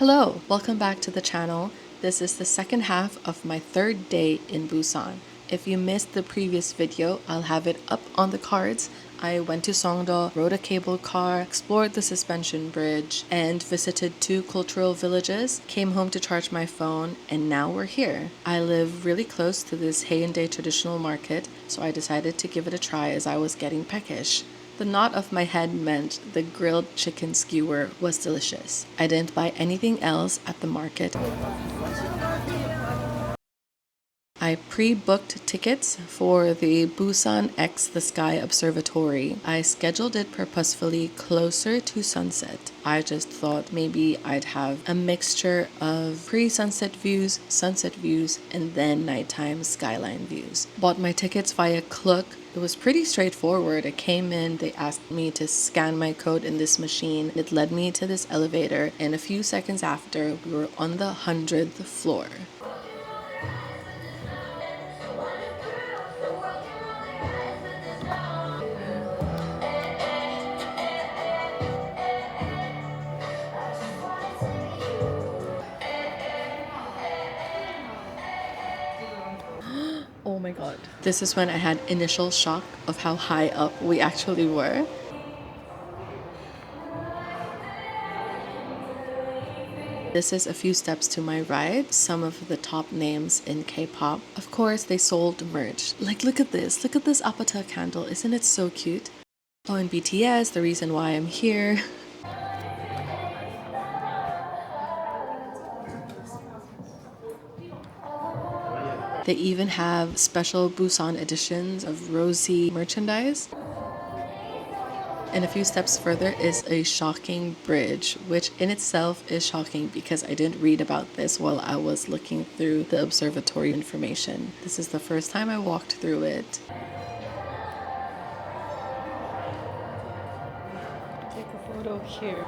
Hello, welcome back to the channel. This is the second half of my third day in Busan. If you missed the previous video, I'll have it up on the cards. I went to Songdo, rode a cable car, explored the suspension bridge, and visited 2 cultural villages, came home to charge my phone, and now we're here. I live really close to this Haeundae Traditional Market, so I decided to give it a try as I was getting peckish. The knot of my head meant the grilled chicken skewer was delicious. I didn't buy anything else at the market. I pre-booked tickets for the Busan X The Sky Observatory. I scheduled it purposefully closer to sunset. I just thought maybe I'd have a mixture of pre-sunset views, sunset views, and then nighttime skyline views. Bought my tickets via Klook. It was pretty straightforward. I came in, they asked me to scan my code in this machine. It led me to this elevator, and a few seconds after, we were on the 100th floor. Oh my god. This is when I had initial shock of how high up we actually were. This is a few steps to my right, some of the top names in K-pop. Of course, they sold merch. Like, look at this Apata candle. Isn't it so cute? Oh, and BTS, the reason why I'm here. They even have special Busan editions of Rosie merchandise. And a few steps further is a shocking bridge, which in itself is shocking because I didn't read about this while I was looking through the observatory information. This is the first time I walked through it. Take a photo here.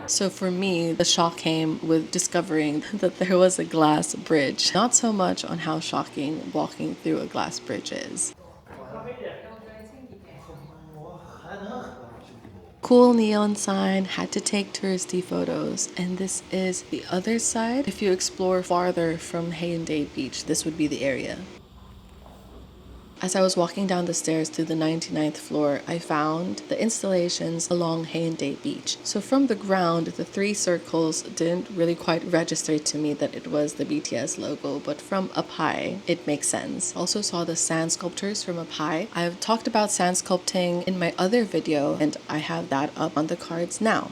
So for me, the shock came with discovering that there was a glass bridge. Not so much on how shocking walking through a glass bridge is. Cool neon sign, had to take touristy photos, and this is the other side. If you explore farther from Haeundae Beach, this would be the area. As I was walking down the stairs to the 99th floor, I found the installations along Haeundae Beach. So from the ground, the 3 circles didn't really quite register to me that it was the BTS logo, but from up high, it makes sense. Also saw the sand sculptures from up high. I've talked about sand sculpting in my other video, and I have that up on the cards now.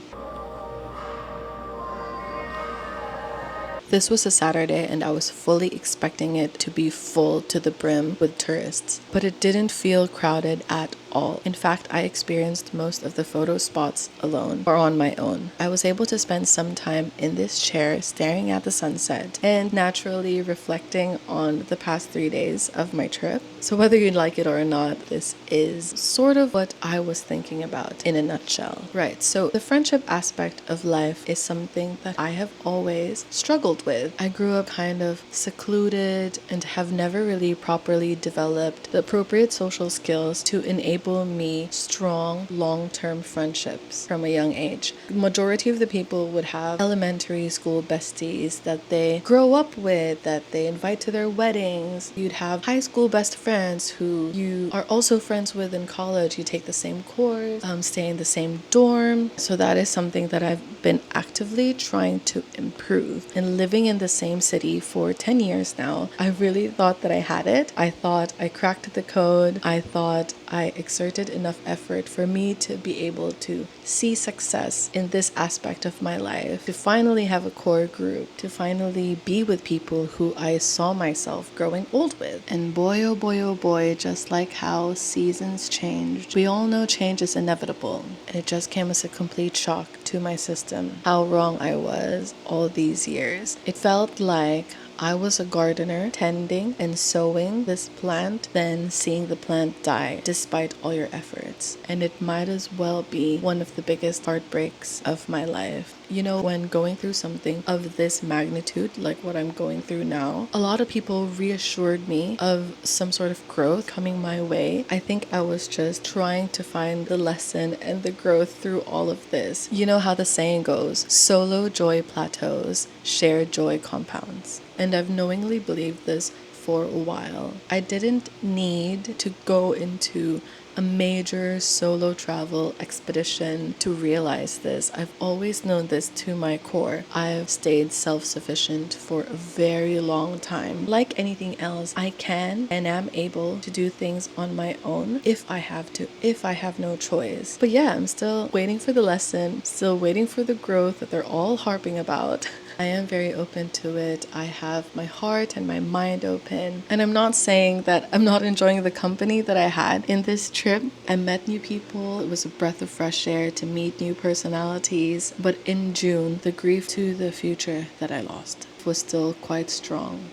This was a Saturday and I was fully expecting it to be full to the brim with tourists, but it didn't feel crowded at all. In fact, I experienced most of the photo spots alone or on my own. I was able to spend some time in this chair staring at the sunset and naturally reflecting on the past 3 days of my trip. So whether you like it or not, this is sort of what I was thinking about in a nutshell. Right, so the friendship aspect of life is something that I have always struggled with. I grew up kind of secluded and have never really properly developed the appropriate social skills to enable me strong long-term friendships from a young age. The majority of the people would have elementary school besties that they grow up with, that they invite to their weddings. You'd have high school best friends who you are also friends with in college. You take the same course, stay in the same dorm. So that is something that I've been actively trying to improve. And living in the same city for 10 years now, I really thought that I had it. I thought I cracked the code. I thought I exerted enough effort for me to be able to see success in this aspect of my life, to finally have a core group, to finally be with people who I saw myself growing old with. And boy, oh boy, just like how seasons changed, we all know change is inevitable. And it just came as a complete shock to my system how wrong I was all these years. It felt like I was a gardener tending and sowing this plant, then seeing the plant die despite all your efforts. And it might as well be one of the biggest heartbreaks of my life. You know, when going through something of this magnitude, like what I'm going through now, a lot of people reassured me of some sort of growth coming my way. I think I was just trying to find the lesson and the growth through all of this. You know how the saying goes, solo joy plateaus, shared joy compounds. And I've knowingly believed this for a while. I didn't need to go into a major solo travel expedition to realize this. I've always known this to my core. I've stayed self-sufficient for a very long time. Like anything else, I can and am able to do things on my own if I have to, if I have no choice. But yeah, I'm still waiting for the lesson, still waiting for the growth that they're all harping about. I am very open to it. I have my heart and my mind open. And I'm not saying that I'm not enjoying the company that I had in this trip. I met new people. It was a breath of fresh air to meet new personalities. But in June, the grief to the future that I lost was still quite strong.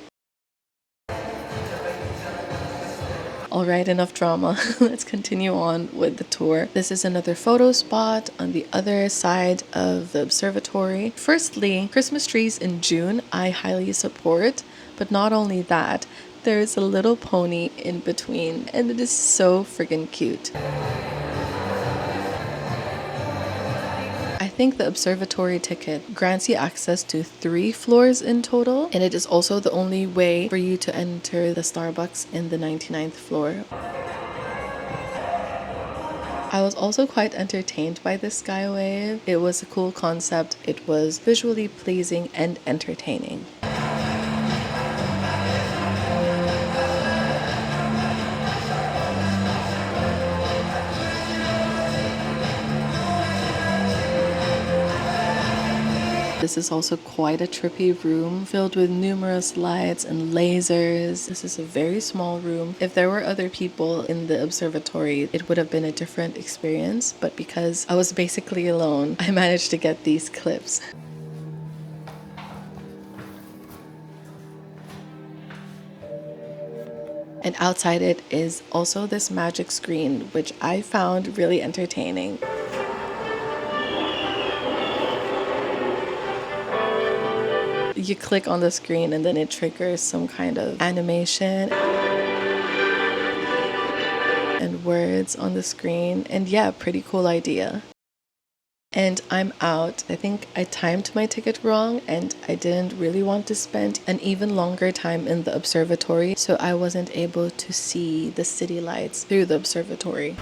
All right, enough drama. Let's continue on with the tour. This is another photo spot on the other side of the observatory. Firstly, Christmas trees in June, I highly support. But not only that, there's a little pony in between, and it is so friggin' cute. I think the observatory ticket grants you access to 3 floors in total, and it is also the only way for you to enter the Starbucks in the 99th floor. I was also quite entertained by this skywave. It was a cool concept. It was visually pleasing and entertaining. This is also quite a trippy room filled with numerous lights and lasers. This is a very small room. If there were other people in the observatory, it would have been a different experience. But because I was basically alone, I managed to get these clips. And outside it is also this magic screen, which I found really entertaining. You click on the screen and then it triggers some kind of animation and words on the screen. And yeah, pretty cool idea. And I'm out. I think I timed my ticket wrong and I didn't really want to spend an even longer time in the observatory, so I wasn't able to see the city lights through the observatory.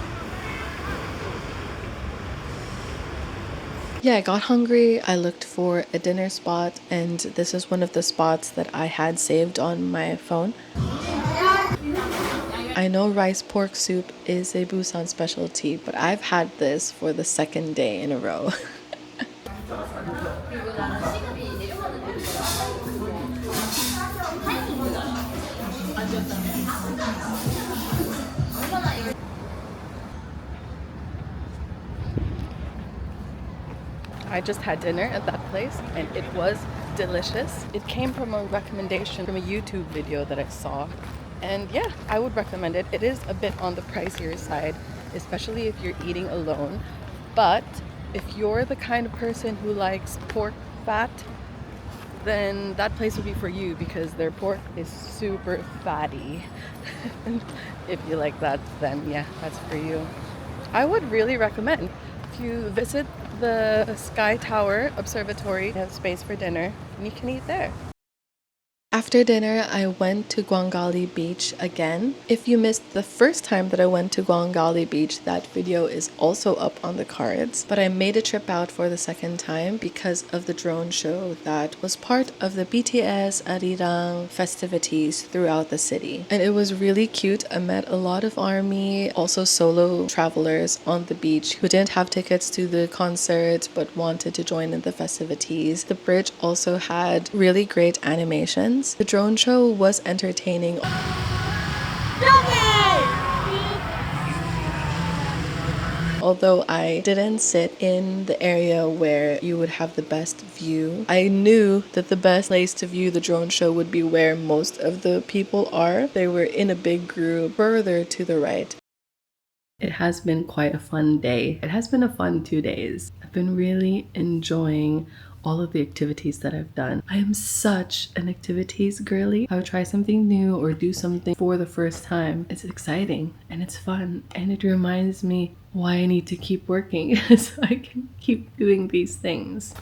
Yeah, I got hungry. I looked for a dinner spot, and this is one of the spots that I had saved on my phone. I know rice pork soup is a Busan specialty, but I've had this for the 2nd day in a row. I just had dinner at that place and it was delicious. It came from a recommendation from a YouTube video that I saw. And yeah, I would recommend it. It is a bit on the pricier side, especially if you're eating alone. But if you're the kind of person who likes pork fat, then that place would be for you because their pork is super fatty. If you like that, then yeah, that's for you. I would really recommend if you visit the Sky Tower Observatory, you have space for dinner and you can eat there. After dinner, I went to Gwangalli Beach again. If you missed the first time that I went to Gwangalli Beach, that video is also up on the cards. But I made a trip out for the 2nd time because of the drone show that was part of the BTS Arirang festivities throughout the city. And it was really cute. I met a lot of ARMY, also solo travelers on the beach who didn't have tickets to the concert but wanted to join in the festivities. The bridge also had really great animations. The drone show was entertaining. Although I didn't sit in the area where you would have the best view, I knew that the best place to view the drone show would be where most of the people are. They were in a big group further to the right. It has been quite a fun day. It has been a fun 2 days. I've been really enjoying all of the activities that I've done. I am such an activities girly. I would try something new or do something for the first time. It's exciting and it's fun, and it reminds me why I need to keep working so I can keep doing these things.